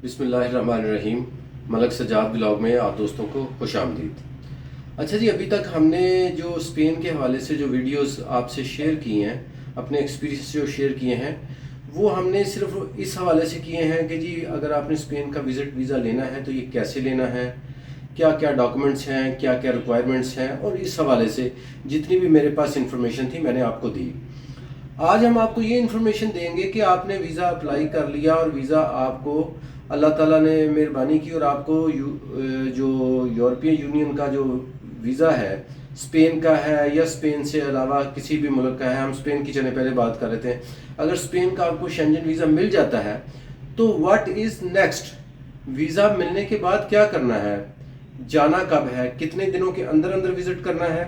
बिस्मिल्लाहिर्रहमानिर्रहीम। मलक सजाद ब्लॉग में आप दोस्तों को खुशामदीद। अच्छा जी, अभी तक हमने जो स्पेन के हवाले से जो वीडियोस आपसे शेयर किए हैं, अपने एक्सपीरियंस जो शेयर किए हैं, वो हमने सिर्फ इस हवाले से किए हैं कि जी अगर आपने स्पेन का विज़िट वीज़ा लेना है तो ये कैसे लेना है, क्या क्या डॉक्यूमेंट्स हैं, क्या क्या रिक्वायरमेंट्स हैं, और इस हवाले से जितनी भी मेरे पास इंफॉर्मेशन थी मैंने आपको दी। आज हम आपको ये इन्फॉर्मेशन देंगे कि आपने वीज़ा अप्लाई कर लिया और वीज़ा आपको अल्लाह ताला ने मेहरबानी की और आपको जो यूरोपियन यूनियन का जो वीज़ा है, स्पेन का है या स्पेन से अलावा किसी भी मुल्क का है। हम स्पेन की चले पहले बात कर रहे थे। अगर स्पेन का आपको शेंजन वीज़ा मिल जाता है तो व्हाट इज़ नेक्स्ट, वीज़ा मिलने के बाद क्या करना है, जाना कब है, कितने दिनों के अंदर अंदर विजिट करना है,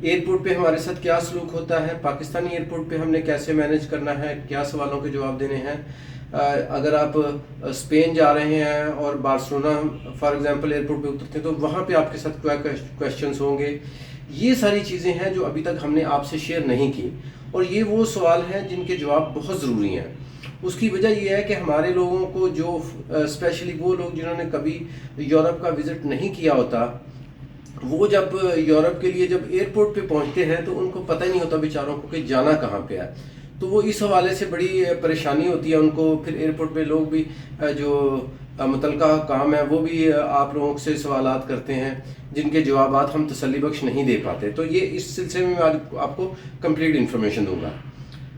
एयरपोर्ट पे हमारे साथ क्या सलूक होता है, पाकिस्तानी एयरपोर्ट पे हमने कैसे मैनेज करना है, क्या सवालों के जवाब देने हैं। अगर आप स्पेन जा रहे हैं और बार्सिलोना फॉर एग्जांपल एयरपोर्ट पे उतरते हैं तो वहाँ पे आपके साथ क्या क्वेश्चंस होंगे। ये सारी चीज़ें हैं जो अभी तक हमने आपसे शेयर नहीं की, और ये वो सवाल हैं जिनके जवाब बहुत ज़रूरी हैं। उसकी वजह यह है कि हमारे लोगों को जो स्पेशली वो लोग जिन्होंने कभी यूरोप का विज़िट नहीं किया होता, वो जब यूरोप के लिए जब एयरपोर्ट पे पहुंचते हैं तो उनको पता ही नहीं होता बेचारों को कि जाना कहाँ पे है। तो वो इस हवाले से बड़ी परेशानी होती है उनको। फिर एयरपोर्ट पे लोग भी जो मुतलका काम है वो भी आप लोगों से सवालात करते हैं जिनके जवाबात हम तसल्ली बख्श नहीं दे पाते। तो ये इस सिलसिले में मैं आज आपको कंप्लीट इन्फॉर्मेशन दूंगा।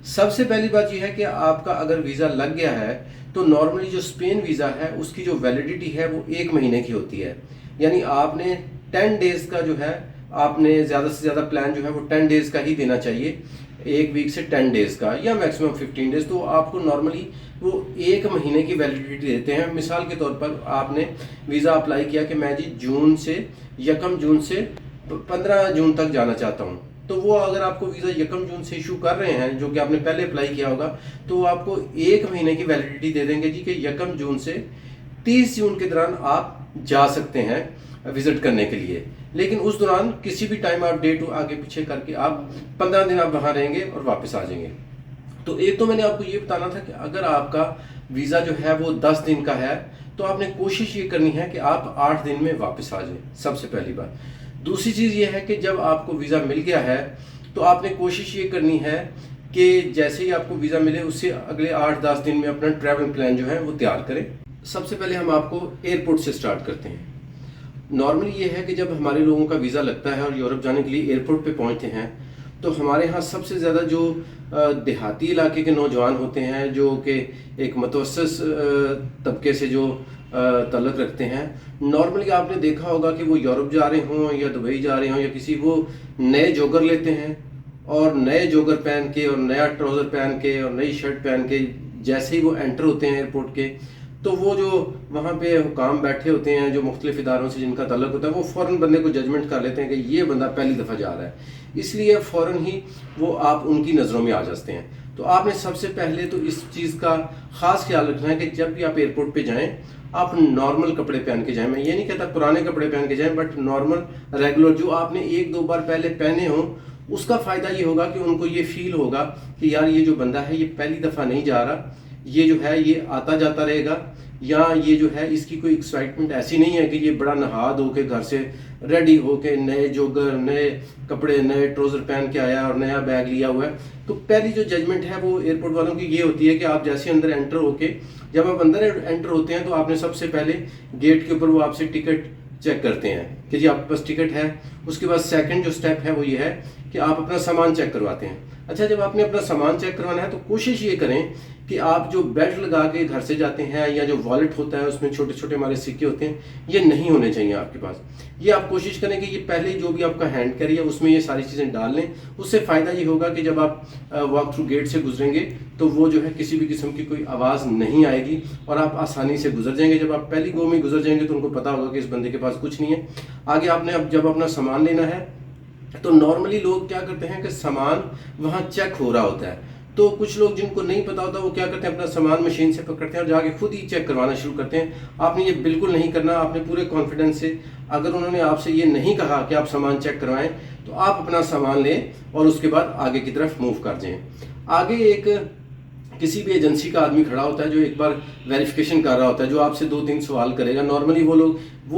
सबसे पहली बात यह है कि आपका अगर वीज़ा लग गया है तो नॉर्मली जो स्पेन वीज़ा है उसकी जो वैलिडिटी है वो 1 महीने की होती है। यानी आपने 10 डेज का जो है, आपने ज़्यादा से ज़्यादा प्लान जो है वो 10 डेज का ही देना चाहिए, 1 वीक से 10 डेज का या मैक्सिमम 15 डेज। तो आपको नॉर्मली वो 1 महीने की वैलिडिटी देते हैं। मिसाल के तौर पर आपने वीज़ा अप्लाई किया कि मैं जी 1 जून से 15 जून तक जाना चाहता हूँ, तो वो अगर आपको वीज़ा 1 जून से इशू कर रहे हैं जो कि आपने पहले अप्लाई किया होगा, तो आपको 1 महीने की वैलिडिटी दे देंगे जी कि 1 जून से 30 जून के दौरान आप जा सकते हैं विजिट करने के लिए। लेकिन उस दौरान किसी भी टाइम आप डेट आगे पीछे करके आप 15 दिन आप वहां रहेंगे और वापस आ जाएंगे। तो एक तो मैंने आपको ये बताना था कि अगर आपका वीज़ा जो है वो 10 दिन का है तो आपने कोशिश ये करनी है कि आप 8 दिन में वापस आ जाएं, सबसे पहली बात। दूसरी चीज़ ये है कि जब आपको वीज़ा मिल गया है तो आपने कोशिश ये करनी है कि जैसे ही आपको वीज़ा मिले उससे अगले 8-10 दिन में अपना ट्रैवल प्लान जो है वो तैयार करें। सबसे पहले हम आपको एयरपोर्ट से स्टार्ट करते हैं। नॉर्मली ये है कि जब हमारे लोगों का वीज़ा लगता है और यूरोप जाने के लिए एयरपोर्ट पे पहुंचते हैं तो हमारे यहाँ सबसे ज़्यादा जो देहाती इलाके के नौजवान होते हैं जो कि एक मुतवस्सित तबके से जो ताल्लुक़ रखते हैं, नॉर्मली आपने देखा होगा कि वो यूरोप जा रहे हों या दुबई जा रहे हों या किसी, वो नए जोगर लेते हैं और नए जोगर पहन के और नया ट्राउज़र पहन के और नई शर्ट पहन के जैसे ही वो एंटर होते हैं एयरपोर्ट के, तो वो जो वहाँ पे हुकाम बैठे होते हैं जो मुख्तलिफ इदारों से जिनका ताल्लुक़ होता है, वो फ़ौरन बंदे को जजमेंट कर लेते हैं कि ये बंदा पहली दफ़ा जा रहा है, इसलिए फ़ौरन ही वो आप उनकी नज़रों में आ जाते हैं। तो आपने सबसे पहले तो इस चीज़ का ख़ास ख्याल रखना है कि जब भी आप एयरपोर्ट पे जाएं आप नॉर्मल कपड़े पहन के जाएं। मैं ये नहीं कहता पुराने कपड़े पहन के जाएं, बट नॉर्मल रेगुलर जो आपने 1-2 बार पहले पहने हों, उसका फ़ायदा ये होगा कि उनको ये फील होगा कि यार ये जो बंदा है ये पहली दफ़ा नहीं जा रहा, ये जो है ये आता जाता रहेगा, या ये जो है इसकी कोई एक्साइटमेंट ऐसी नहीं है कि ये बड़ा नहा धो के घर से रेडी होके नए जोगर, नए कपड़े, नए ट्राउज़र पहन के आया और नया बैग लिया हुआ है। तो पहली जो जजमेंट है वो एयरपोर्ट वालों की ये होती है कि आप जैसे अंदर एंटर होके, जब आप अंदर एंटर होते हैं तो आपने सबसे पहले गेट के ऊपर वो आपसे टिकट चेक करते हैं कि जी आपके पास टिकट है। उसके बाद सेकंड जो स्टेप है वो ये है कि आप अपना सामान चेक करवाते हैं। अच्छा, जब आपने अपना सामान चेक करवाना है तो कोशिश ये करें कि आप जो बेल्ट लगा के घर से जाते हैं या जो वॉलेट होता है उसमें छोटे छोटे हमारे सिक्के होते हैं, ये नहीं होने चाहिए आपके पास। ये आप कोशिश करें कि ये पहले जो भी आपका हैंड कैरी है उसमें ये सारी चीज़ें डाल लें। उससे फ़ायदा ये होगा कि जब आप वॉक थ्रू गेट से गुजरेंगे तो वो जो है किसी भी किस्म की कोई आवाज़ नहीं आएगी और आप आसानी से गुजर जाएंगे। जब आप पहली गो में गुजर जाएंगे तो उनको पता होगा कि इस बंदे के पास कुछ नहीं है। आगे आपने अब जब अपना सामान लेना है तो नॉर्मली लोग क्या करते हैं कि सामान वहाँ चेक हो रहा होता है, तो कुछ लोग जिनको नहीं पता होता वो क्या करते हैं अपना सामान मशीन से पकड़ते हैं और जाके खुद ही चेक करवाना शुरू करते हैं। आपने ये बिल्कुल नहीं करना। आपने पूरे कॉन्फिडेंस से, अगर उन्होंने आपसे ये नहीं कहा कि आप सामान चेक करवाएं, तो आप अपना सामान लें और उसके बाद आगे की तरफ मूव कर जाएं। आगे एक किसी भी एजेंसी का आदमी खड़ा होता है जो एक बार वेरिफिकेशन कर रहा होता है, जो आपसे 2-3 सवाल करेगा। नॉर्मली वो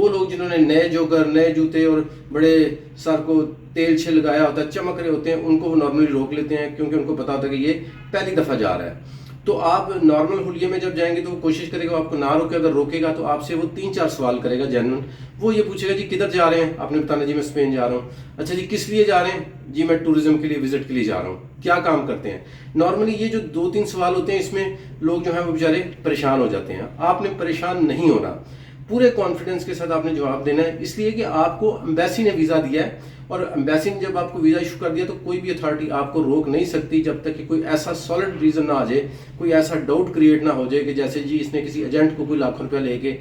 लोग जिन्होंने नए जोगर, नए जूते और बड़े सर को तेल छे लगाया होता है, चमक रहे होते हैं, उनको वो नॉर्मली रोक लेते हैं, क्योंकि उनको पता होता है कि ये पहली दफ़ा जा रहा है। तो आप नॉर्मल हुलिये में जब जाएंगे तो वो कोशिश करेगा आपको ना रोके। अगर रोकेगा तो आपसे वो 3-4 सवाल करेगा जेन्युइन। वो ये पूछेगा जी किधर जा रहे हैं, आपने बताना जी मैं स्पेन जा रहा हूँ। अच्छा जी किस लिए जा रहे हैं, जी मैं टूरिज्म के लिए, विजिट के लिए जा रहा हूँ। क्या काम करते हैं। नॉर्मली ये जो 2-3 सवाल होते हैं इसमें लोग जो है वो बेचारे परेशान हो जाते हैं। आपने परेशान नहीं होना, पूरे कॉन्फिडेंस के साथ आपने जवाब देना है, इसलिए कि आपको एम्बेसी ने वीज़ा दिया है, और एम्बेसी ने जब आपको वीज़ा इशू कर दिया तो कोई भी अथॉरिटी आपको रोक नहीं सकती जब तक कि कोई ऐसा सॉलिड रीज़न ना आ जाए, कोई ऐसा डाउट क्रिएट ना हो जाए कि जैसे जी इसने किसी एजेंट को कोई लाखों रुपया लेके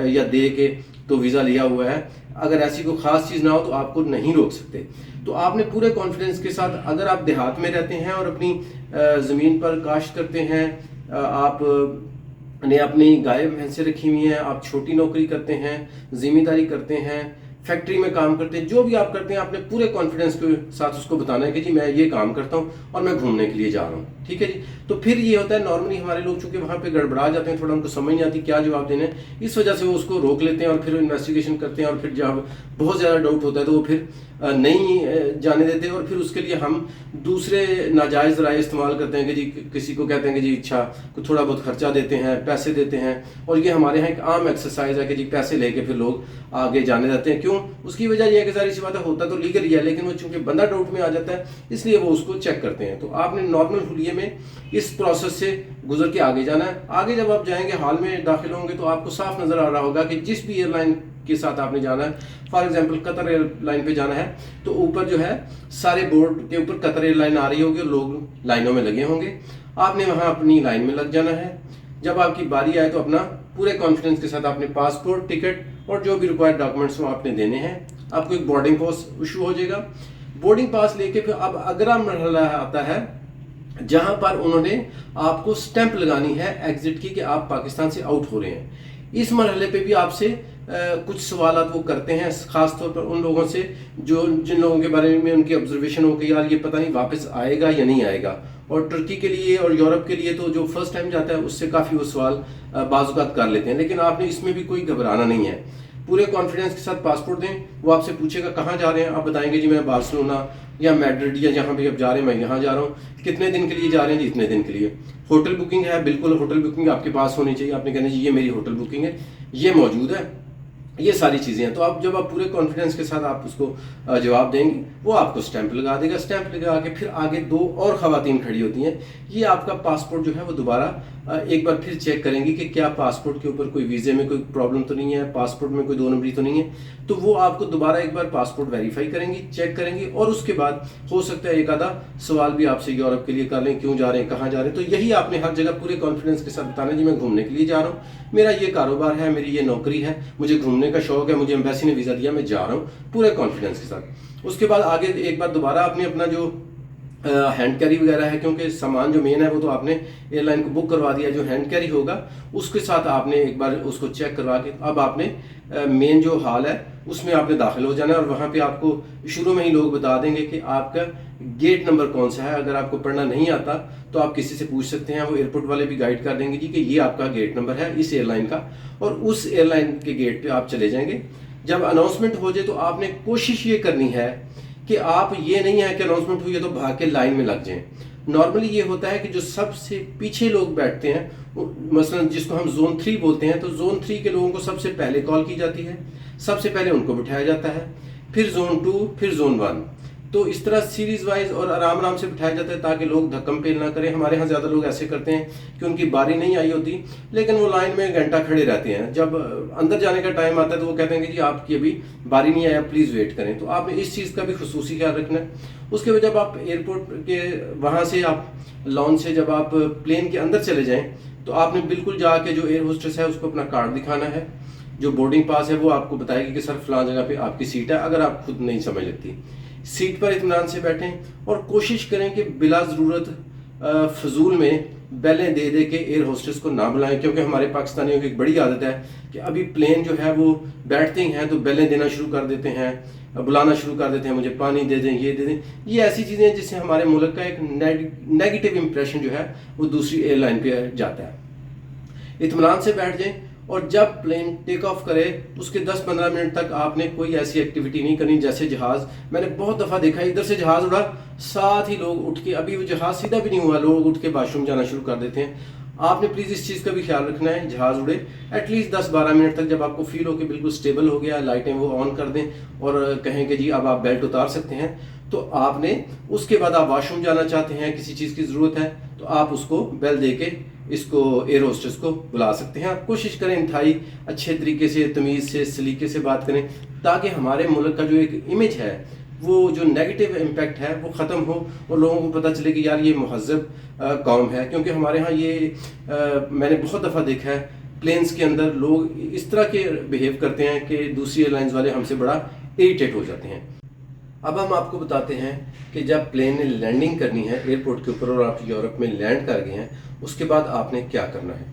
या दे के तो वीज़ा लिया हुआ है। अगर ऐसी कोई ख़ास चीज़ ना हो तो आपको नहीं रोक सकते। तो आपने पूरे कॉन्फिडेंस के साथ, अगर आप देहात में रहते हैं और अपनी ज़मीन पर काश्त करते हैं, आप ने अपनी गाय भैंसें रखी हुई हैं, आप छोटी नौकरी करते हैं, जिम्मेदारी करते हैं, फैक्ट्री में काम करते हैं, जो भी आप करते हैं आपने पूरे कॉन्फिडेंस के साथ उसको बताना है कि जी मैं ये काम करता हूँ और मैं घूमने के लिए जा रहा हूँ। ठीक है जी। तो फिर ये होता है नॉर्मली हमारे लोग चूंकि वहाँ पे गड़बड़ा जाते हैं, थोड़ा उनको समझ नहीं आती क्या जवाब देना है, इस वजह से वो उसको रोक लेते हैं और फिर इन्वेस्टिगेशन करते हैं, और फिर जब बहुत ज़्यादा डाउट होता है तो वो फिर नहीं जाने देते, और फिर उसके लिए हम दूसरे नाजायज़ राय इस्तेमाल करते हैं कि जी किसी को कहते हैं कि जी अच्छा को थोड़ा बहुत खर्चा देते हैं, पैसे देते हैं, और ये हमारे यहाँ एक आम एक्सरसाइज है कि जी पैसे लेके फिर लोग आगे जाने देते हैं। क्यों, उसकी वजह यह है कि सारी सी बात होता तो लीगल ही है, लेकिन वो चूंकि बंदा डाउट में आ जाता है इसलिए वो उसको चेक करते हैं। तो आपने नॉर्मल हुलिये में इस प्रोसेस से गुजर के आगे जाना है। आगे जब आप जाएंगे, हाल में दाखिल होंगे, तो आपको साफ नजर आ रहा होगा कि जिस भी एयरलाइन के साथ आपने जाना है, फॉर एग्जांपल कतर एयरलाइन पे जाना है, तो ऊपर जो है सारे बोर्ड के ऊपर कतर एयरलाइन आ रही होगी और लोग लाइनों में लगे होंगे। आपने वहां अपनी लाइन में लग जाना है। जब आपकी बारी आए तो अपना पूरे कॉन्फिडेंस के साथ अपने पासपोर्ट, टिकट और जो भी रिक्वायर्ड डॉक्यूमेंट्स वो आपने देने हैं। आपको एक बोर्डिंग पास इशू हो जाएगा। बोर्डिंग पास लेके फिर अब अगला मरहला आता है जहां पर उन्होंने आपको स्टैंप लगानी है एग्जिट की कि आप पाकिस्तान से आउट हो रहे हैं। इस मरहले पे भी आपसे कुछ सवाल वो करते हैं, खास तौर पर उन लोगों से जिन लोगों के बारे में उनकी ऑब्जर्वेशन हो कि यार ये पता नहीं वापस आएगा या नहीं आएगा। और तुर्की के लिए और यूरोप के लिए तो जो फर्स्ट टाइम जाता है उससे काफ़ी वो सवाल बाजुकात कर लेते हैं, लेकिन आपने इसमें भी कोई घबराना नहीं है। पूरे कॉन्फिडेंस के साथ पासपोर्ट दें। वो आपसे पूछेगा कहाँ जा रहे हैं, आप बताएंगे जी मैं बार्सिलोना या मैड्रिड या जहाँ भी आप जा रहे हैं मैं यहाँ जा रहा हूँ। कितने दिन के लिए जा रहे हैं जी, इतने दिन के लिए। होटल बुकिंग है, बिल्कुल होटल बुकिंग आपके पास होनी चाहिए। आपने कहना जी ये मेरी होटल बुकिंग है, ये मौजूद है, ये सारी चीज़ें हैं। तो आप जब आप पूरे कॉन्फिडेंस के साथ आप उसको जवाब देंगे, वो आपको स्टैंप लगा देगा। स्टैंप लगा के फिर आगे 2 और ख़वातीन खड़ी होती हैं। ये आपका पासपोर्ट जो है वो दोबारा एक बार फिर चेक करेंगी कि क्या पासपोर्ट के ऊपर कोई वीज़े में कोई प्रॉब्लम तो नहीं है, पासपोर्ट में कोई 2 नंबरी तो नहीं है। तो वो आपको दोबारा एक बार पासपोर्ट वेरीफाई करेंगी, चेक करेंगी, और उसके बाद हो सकता है एक आधा सवाल भी आपसे यूरोप के लिए कर लें, क्यों जा रहे हैं, कहाँ जा रहे हैं। तो यही आपने हर जगह पूरे कॉन्फिडेंस के साथ बताना जी मैं घूमने के लिए जा रहा हूँ, मेरा ये कारोबार है, मेरी ये नौकरी है, मुझे घूमने का शौक है, मुझे एम्बेसी ने वीज़ा दिया, मैं जा रहा हूँ, पूरे कॉन्फिडेंस के साथ। उसके बाद आगे एक बार दोबारा आपने अपना जो हैंड कैरी वगैरह है, क्योंकि सामान जो मेन है वो तो आपने एयरलाइन को बुक करवा दिया, जो हैंड कैरी होगा उसके साथ आपने एक बार उसको चेक करवा के अब आपने मेन जो हॉल है उसमें आपने दाखिल हो जाना है। और वहाँ पे आपको शुरू में ही लोग बता देंगे कि आपका गेट नंबर कौन सा है। अगर आपको पढ़ना नहीं आता तो आप किसी से पूछ सकते हैं, वो एयरपोर्ट वाले भी गाइड कर देंगे जी कि ये आपका गेट नंबर है इस एयरलाइन का, और उस एयरलाइन के गेट पे आप चले जाएंगे। जब अनाउंसमेंट हो जाए तो आपने कोशिश ये करनी है कि आप ये नहीं है कि अनाउंसमेंट हुई है तो भाग के लाइन में लग जाएं। नॉर्मली ये होता है कि जो सबसे पीछे लोग बैठते हैं, मसलन जिसको हम जोन 3 बोलते हैं, तो जोन 3 के लोगों को सबसे पहले कॉल की जाती है, सबसे पहले उनको बिठाया जाता है, फिर जोन 2, फिर जोन 1। तो इस तरह सीरीज वाइज और आराम आराम से बिठाया जाता है ताकि लोग धक्कम पेल ना करें। हमारे यहाँ ज़्यादा लोग ऐसे करते हैं कि उनकी बारी नहीं आई होती लेकिन वो लाइन में घंटा खड़े रहते हैं। जब अंदर जाने का टाइम आता है तो वो कहते हैं कि जी आपकी अभी बारी नहीं आया, प्लीज़ वेट करें। तो आपने इस चीज़ का भी खुसूसी ख्याल रखना है। उसके बाद जब आप एयरपोर्ट के वहाँ से आप लॉन्च से जब आप प्लेन के अंदर चले जाएँ तो आपने बिल्कुल जाके जो एयर होस्टेस है उसको अपना कार्ड दिखाना है। जो बोर्डिंग पास है वो आपको बताएगी कि सर फलां जगह पे आपकी सीट है, अगर आप खुद नहीं समझ लगती। सीट पर इत्मीनान से बैठें और कोशिश करें कि बिला ज़रूरत फजूल में बेलें दे दे के एयर होस्टेस को ना बुलाएं, क्योंकि हमारे पाकिस्तानियों की एक बड़ी आदत है कि अभी प्लेन जो है वो बैठते ही हैं तो बेलें देना शुरू कर देते हैं, बुलाना शुरू कर देते हैं, मुझे पानी दे दें, ये दे दें। ये ऐसी चीज़ें हैं जिससे हमारे मुल्क का एक नेगेटिव इंप्रेशन जो है वो दूसरी एयरलाइन पे जाता है। इत्मीनान से बैठ जाएं और जब प्लेन टेक ऑफ करे उसके 10-15 मिनट तक आपने कोई ऐसी एक्टिविटी नहीं करनी जैसे जहाज। मैंने बहुत दफ़ा देखा है, इधर से जहाज उड़ा, साथ ही लोग उठ के, अभी वो जहाज सीधा भी नहीं हुआ, लोग उठ के वॉशरूम जाना शुरू कर देते हैं। आपने प्लीज़ इस चीज़ का भी ख्याल रखना है, जहाज उड़े एटलीस्ट 10-12 मिनट तक, जब आपको फील हो कि बिल्कुल स्टेबल हो गया, लाइटें वो ऑन कर दें और कहें कि जी अब आप बेल्ट उतार सकते हैं, तो आपने उसके बाद आप वॉशरूम जाना चाहते हैं, किसी चीज़ की ज़रूरत है, तो आप उसको बेल दे के इसको एयर होस्टेस को बुला सकते हैं। आप कोशिश करें इंतहाई अच्छे तरीके से, तमीज़ से, सलीके से बात करें, ताकि हमारे मुल्क का जो एक इमेज है, वो जो नेगेटिव इम्पैक्ट है वो ख़त्म हो और लोगों को पता चले कि यार ये महज़ब कौम है। क्योंकि हमारे यहाँ ये मैंने बहुत दफ़ा देखा है, प्लेन्स के अंदर लोग इस तरह के बिहेव करते हैं कि दूसरी एयरलाइंस वाले हमसे बड़ा इरिटेट हो जाते हैं। अब हम आपको बताते हैं कि जब प्लेन ने लैंडिंग करनी है एयरपोर्ट के ऊपर और आप यूरोप में लैंड कर गए हैं, उसके बाद आपने क्या करना है।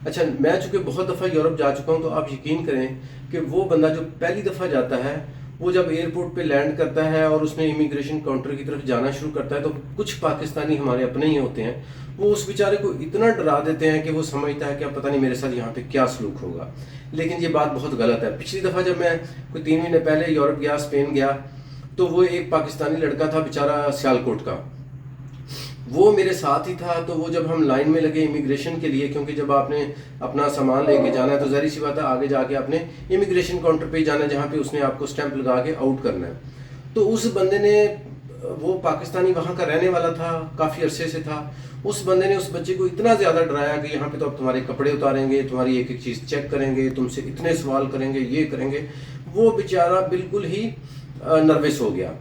अच्छा, मैं चूँकि बहुत दफ़ा यूरोप जा चुका हूँ, तो आप यकीन करें कि वो बंदा जो पहली दफ़ा जाता है, वो जब एयरपोर्ट पे लैंड करता है और उसने इमिग्रेशन काउंटर की तरफ जाना शुरू करता है, तो कुछ पाकिस्तानी हमारे अपने ही होते हैं, वो उस बेचारे को इतना डरा देते हैं कि वो समझता है कि अब पता नहीं मेरे साथ यहाँ पे क्या सलूक होगा। लेकिन ये बात बहुत गलत है। पिछली दफ़ा जब मैं कोई 3 महीने पहले यूरोप गया, स्पेन गया, तो वो एक पाकिस्तानी लड़का था बेचारा सियालकोट का, वो मेरे साथ ही था। तो वो जब हम लाइन में लगे इमिग्रेशन के लिए, क्योंकि जब आपने अपना सामान लेके जाना है तो ज़ाहिर सी बात है आगे जाके आपने इमिग्रेशन काउंटर पे जाना है, जहाँ पे उसने आपको स्टैंप लगा के आउट करना है। तो उस बंदे ने, वो पाकिस्तानी वहाँ का रहने वाला था, काफ़ी अरसे से था, उस बंदे ने उस बच्चे को इतना ज़्यादा डराया कि यहाँ पे तो अब तुम्हारे कपड़े उतारेंगे, तुम्हारी एक एक चीज़ चेक करेंगे, तुमसे इतने सवाल करेंगे, ये करेंगे। वो बेचारा बिल्कुल ही नर्वस हो गया।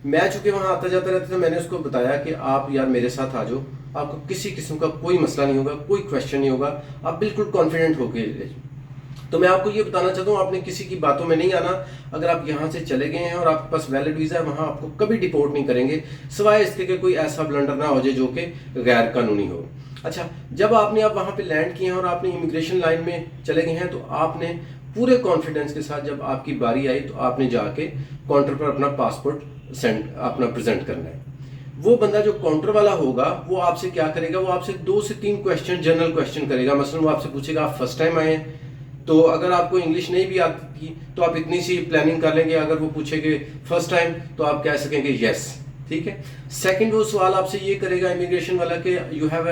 मैं चूँकि वहाँ आता जाता रहता था, मैंने उसको बताया कि आप यार मेरे साथ आ जाओ, आपको किसी किस्म का कोई मसला नहीं होगा, कोई क्वेश्चन नहीं होगा, आप बिल्कुल कॉन्फिडेंट होके। तो मैं आपको ये बताना चाहता हूँ, आपने किसी की बातों में नहीं आना। अगर आप यहाँ से चले गए हैं और आपके पास वैलिड वीज़ा है, वहाँ आपको कभी डिपोर्ट नहीं करेंगे, सिवाय इसके कि कोई ऐसा ब्लंडर ना हो जाए जो कि गैर कानूनी हो। अच्छा, जब आपने अब वहाँ पे लैंड किए हैं और आपने इमिग्रेशन लाइन में चले गए हैं, तो आपने पूरे कॉन्फिडेंस के साथ जब आपकी बारी आई तो आपने जाके काउंटर पर अपना पासपोर्ट अपना प्रेजेंट करना है। वो बंदा जो काउंटर वाला होगा वो आपसे क्या करेगा, वो आपसे 2 से 3 क्वेश्चन, जनरल क्वेश्चन करेगा। मसलन वो आपसे पूछेगा आप फर्स्ट टाइम आए हैं, तो अगर आपको इंग्लिश नहीं भी आती तो आप इतनी सी प्लानिंग कर लेंगे, अगर वो पूछेंगे फर्स्ट टाइम तो आप कह सकेंगे यस, ठीक है। सेकंड, वो सवाल आपसे ये करेगा इमिग्रेशन वाला कि you have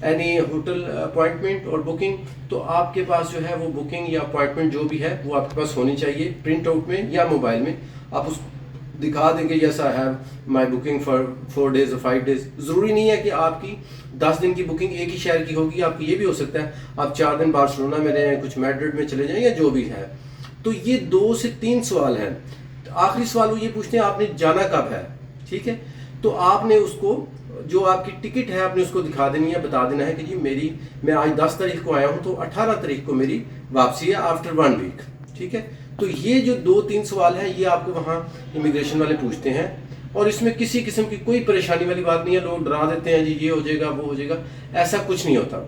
any hotel appointment और बुकिंग, तो आपके पास जो है वो बुकिंग या अपॉइंटमेंट जो भी है वो आपके पास होनी चाहिए, प्रिंट आउट में या मोबाइल में। आप उसको दिखा देंगे yes I have my booking for 4 days और 5 days। ज़रूरी नहीं है कि आपकी 10 दिन की बुकिंग एक ही शहर की होगी, आपकी ये भी हो सकता है आप 4 दिन बार्सिलोना में रहें, कुछ मैड्रिड में चले जाएं या जो भी है। तो ये 2 से 3 सवाल हैं। आखिरी सवाल वो ये पूछते हैं आपने जाना कब है, ठीक है। तो आपने उसको, जो आपकी टिकट है, आपने उसको दिखा देनी है, बता देना है कि जी मैं आज 10 तारीख को आया हूँ, तो 18 तारीख को मेरी वापसी है आफ्टर 1 वीक, ठीक है। तो ये जो 2-3 सवाल हैं ये आपको वहाँ इमिग्रेशन वाले पूछते हैं, और इसमें किसी किस्म की कोई परेशानी वाली बात नहीं है। लोग डरा देते हैं जी ये हो जाएगा वो हो जाएगा, ऐसा कुछ नहीं होता।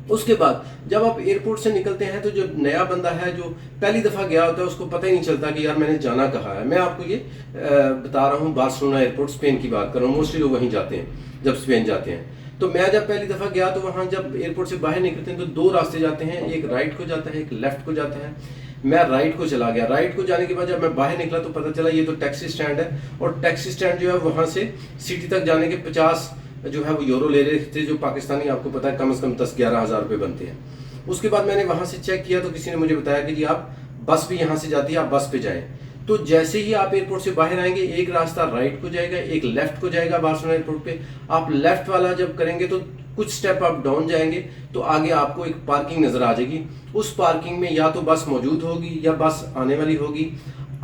उसके बाद जब आप एयरपोर्ट से निकलते हैं, तो जो नया बंदा है जो पहली दफ़ा गया होता है उसको पता ही नहीं चलता कि यार मैंने जाना कहाँ है। मैं आपको ये बता रहा हूँ, बार्सिलोना एयरपोर्ट, स्पेन की बात कर रहा हूँ, मोस्टली लोग वहीं जाते हैं जब स्पेन जाते हैं। तो मैं जब पहली दफ़ा गया तो वहाँ जब एयरपोर्ट से बाहर निकलते हैं तो 2 रास्ते जाते हैं, एक राइट को जाता है, एक लेफ्ट को जाता है। मैं राइट को चला गया। राइट को जाने के बाद जब मैं बाहर निकला तो पता चला ये तो टैक्सी स्टैंड है, और टैक्सी स्टैंड जो है वहाँ से सिटी तक जाने के 50 जो है वो यूरो ले रहे थे, जो पाकिस्तानी आपको पता है कम से कम 10-11 हज़ार रुपये बनते हैं। उसके बाद मैंने वहाँ से चेक किया तो किसी ने मुझे बताया कि जी आप बस भी यहाँ से जाती है, आप बस पे जाएं। तो जैसे ही आप एयरपोर्ट से बाहर आएंगे, एक रास्ता राइट को जाएगा, एक लेफ्ट को जाएगा बार्सिलोना एयरपोर्ट पे। आप लेफ्ट वाला जब करेंगे तो कुछ स्टेप आप डाउन जाएंगे तो आगे आपको एक पार्किंग नजर आ जाएगी। उस पार्किंग में या तो बस मौजूद होगी या बस आने वाली होगी।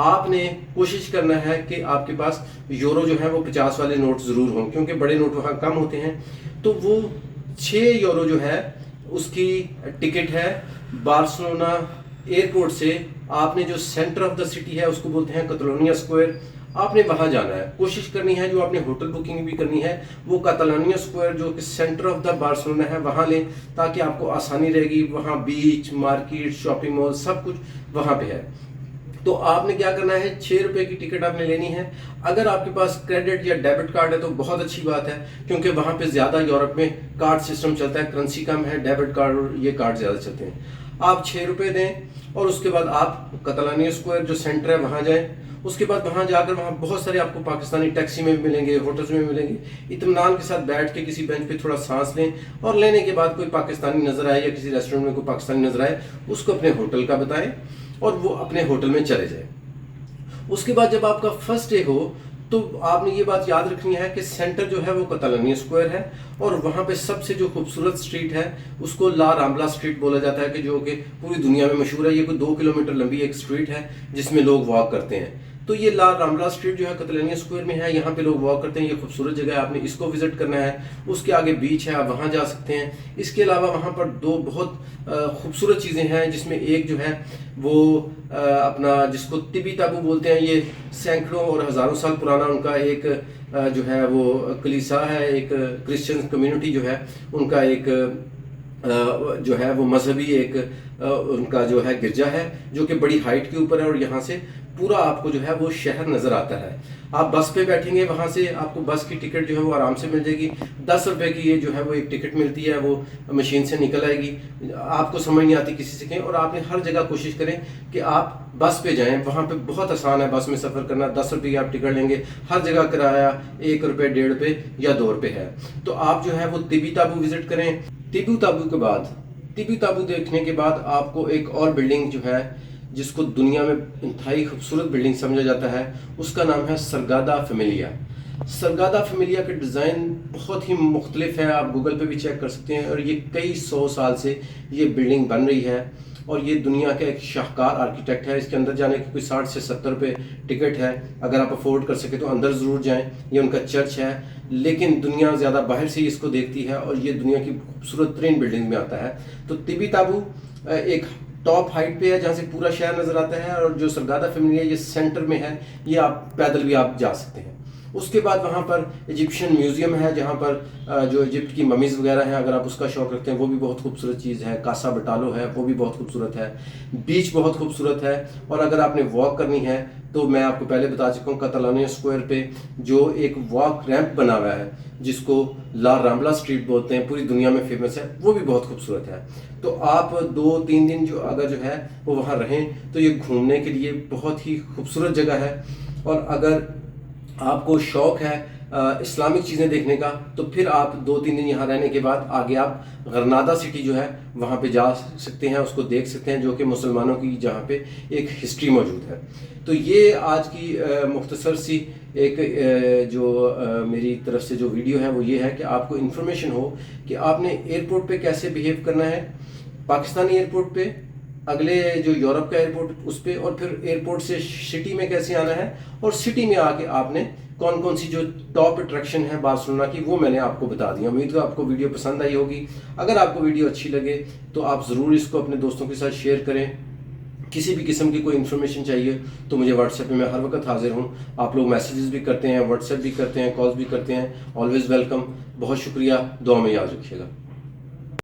आपने कोशिश करना है कि आपके पास यूरो जो है वो 50 वाले नोट ज़रूर हों, क्योंकि बड़े नोट वहाँ कम होते हैं। तो वो 6 यूरो जो है उसकी टिकट है बार्सिलोना एयरपोर्ट से। आपने जो सेंटर ऑफ द सिटी है उसको बोलते हैं कैटलोनिया स्क्वायर, आपने वहां जाना है। कोशिश करनी है जो आपने होटल बुकिंग भी करनी है वो कैटलोनिया स्क्वायर जो कि सेंटर ऑफ द बार्सिलोना है वहां लें, ताकि आपको आसानी रहेगी। वहां बीच, मार्केट, शॉपिंग मॉल सब कुछ वहां पे है। तो आपने क्या करना है, 6 रुपए की टिकट आपने लेनी है। अगर आपके पास क्रेडिट या डेबिट कार्ड है तो बहुत अच्छी बात है, क्योंकि वहां पे ज्यादा यूरोप में कार्ड सिस्टम चलता है, करेंसी कम है, डेबिट कार्ड और ये कार्ड ज्यादा चलते हैं। आप 6 रुपए दें और उसके बाद आप कतलानिया स्क्वायर जो सेंटर है वहां जाएं। उसके बाद वहां जाकर वहां बहुत सारे आपको पाकिस्तानी टैक्सी में भी मिलेंगे, होटल्स में भी मिलेंगे। इत्मीनान के साथ बैठ के किसी बेंच पे थोड़ा सांस लें और लेने के बाद कोई पाकिस्तानी नजर आए या किसी रेस्टोरेंट में कोई पाकिस्तानी नजर आए, उसको अपने होटल का बताएं और वो अपने होटल में चले जाए। उसके बाद जब आपका फर्स्ट डे हो तो आपने ये बात याद रखनी है कि सेंटर जो है वो कतलानिया स्क्वायर है और वहां पे सबसे जो खूबसूरत स्ट्रीट है उसको ला रामला स्ट्रीट बोला जाता है, कि जो कि पूरी दुनिया में मशहूर है। ये कोई 2 किलोमीटर लंबी एक स्ट्रीट है जिसमें लोग वॉक करते हैं। तो ये ला रामला स्ट्रीट जो है कतलानिया स्क्वायर में है, यहाँ पे लोग वॉक करते हैं। ये खूबसूरत जगह है, आपने इसको विजिट करना है। उसके आगे बीच है, आप वहाँ जा सकते हैं। इसके अलावा वहाँ पर 2 बहुत खूबसूरत चीज़ें हैं, जिसमें एक जो है वो अपना जिसको तिबी ताबू बोलते हैं, ये सैकड़ों और हज़ारों साल पुराना उनका एक जो है वो कलीसा है, एक क्रिश्चियन कम्युनिटी जो है उनका एक जो है वो मजहबी एक उनका जो है गिरजा है, जो कि बड़ी हाइट के ऊपर है और यहाँ से पूरा आपको जो है वो शहर नजर आता है। आप बस पे बैठेंगे, वहां से आपको बस की टिकट जो है वो आराम से मिल जाएगी। 10 रुपए की ये जो है वो एक टिकट मिलती है, वो मशीन से निकल आएगी। आपको समझ नहीं आती किसी से कहें, और आपने हर जगह कोशिश करें कि आप बस पे जाएं। वहां पे बहुत आसान है बस में सफर करना। 10 रुपए की आप टिकट लेंगे, हर जगह किराया 1 रुपए, 1.5 रुपए या 2 रुपए है। तो आप जो है वो तिबी ताबू विजिट करें। तिबी ताबू देखने के बाद आपको एक और बिल्डिंग जो है जिसको दुनिया में इंतहाई खूबसूरत बिल्डिंग समझा जाता है, उसका नाम है सरगादा फैमिलिया। सरगादा फैमिलिया का डिज़ाइन बहुत ही मुख्तलिफ है, आप गूगल पे भी चेक कर सकते हैं। और ये कई 100 साल से ये बिल्डिंग बन रही है और ये दुनिया का एक शाहकार आर्किटेक्ट है। इसके अंदर जाने की कोई 60 से 70 रुपये टिकट है। अगर आप अफोर्ड कर सके तो अंदर ज़रूर जाएं। ये उनका चर्च है, लेकिन दुनिया ज़्यादा बाहर से ही इसको देखती है और ये दुनिया की खूबसूरत तरीन बिल्डिंग में आता है। तो तिबी ताबू एक टॉप हाइट पे है जहाँ से पूरा शहर नजर आता है, और जो सरगादा फैमिली है ये सेंटर में है। ये आप पैदल भी आप जा सकते हैं। उसके बाद वहाँ पर इजिप्शियन म्यूजियम है, जहाँ पर जो इजिप्ट की ममीज वगैरह हैं, अगर आप उसका शौक रखते हैं वो भी बहुत खूबसूरत चीज़ है। कासा बटालो है, वो भी बहुत खूबसूरत है। बीच बहुत खूबसूरत है। और अगर आपने वॉक करनी है तो मैं आपको पहले बता चुका हूँ, कतलानिया स्क्वायर पे जो एक वॉक रैंप बना हुआ है जिसको ला रामला स्ट्रीट बोलते हैं, पूरी दुनिया में फेमस है, वो भी बहुत खूबसूरत है। तो आप 2-3 दिन जो अगर जो है वो वहाँ रहें तो ये घूमने के लिए बहुत ही खूबसूरत जगह है। और अगर आपको शौक है इस्लामिक चीज़ें देखने का, तो फिर आप 2-3 दिन यहाँ रहने के बाद आगे आप गरनादा सिटी जो है वहाँ पे जा सकते हैं, उसको देख सकते हैं, जो कि मुसलमानों की जहाँ पे एक हिस्ट्री मौजूद है। तो ये आज की मुख्तसर सी एक जो मेरी तरफ से जो वीडियो है वो ये है कि आपको इन्फॉर्मेशन हो कि आपने एयरपोर्ट पे कैसे बिहेव करना है, पाकिस्तानी एयरपोर्ट पे, अगले जो यूरोप का एयरपोर्ट उस पर, और फिर एयरपोर्ट से सिटी में कैसे आना है, और सिटी में आके आपने कौन कौन सी जो टॉप अट्रैक्शन है बार्सिलोना की वो मैंने आपको बता दिया। उम्मीद है आपको वीडियो पसंद आई होगी। अगर आपको वीडियो अच्छी लगे तो आप ज़रूर इसको अपने दोस्तों के साथ शेयर करें। किसी भी किस्म की कोई इन्फॉर्मेशन चाहिए तो मुझे व्हाट्सएप पे मैं हर वक्त हाजिर हूँ। आप लोग मैसेजेस भी करते हैं, व्हाट्सएप भी करते हैं, कॉल्स भी करते हैं, ऑलवेज़ वेलकम। बहुत शुक्रिया, दुआ में याद रखिएगा।